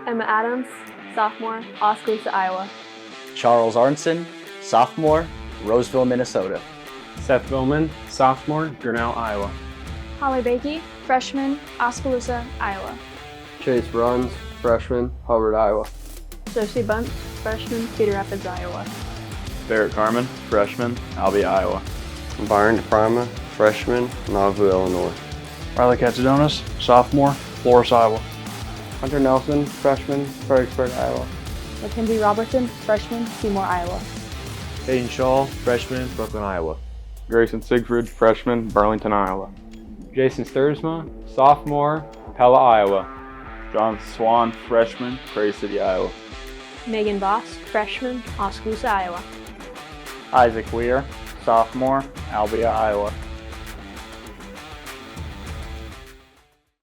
Emma Adams, sophomore, Oskaloosa, Iowa. Charles Arnson, sophomore, Roseville, Minnesota. Seth Bowman, sophomore, Grinnell, Iowa. Holly Bakey, freshman, Oskaloosa, Iowa. Chase Bruns, freshman, Hubbard, Iowa. Josie Bunce, freshman, Cedar Rapids, Iowa. Barrett Carmen, freshman, Albia, Iowa. Byron DePrima, freshman, Nauvoo, Illinois. Riley Katsadonis, sophomore, Florence, Iowa. Hunter Nelson, freshman, Fredericksburg, Iowa. Mackenzie Robertson, freshman, Seymour, Iowa. Hayden Shaw, freshman, Brooklyn, Iowa. Grayson Siegfried, freshman, Burlington, Iowa. Jason Stursma, sophomore, Pella, Iowa. John Swan, freshman, Prairie City, Iowa. Megan Voss, freshman, Oskaloosa, Iowa. Isaac Weir, sophomore, Albia, Iowa.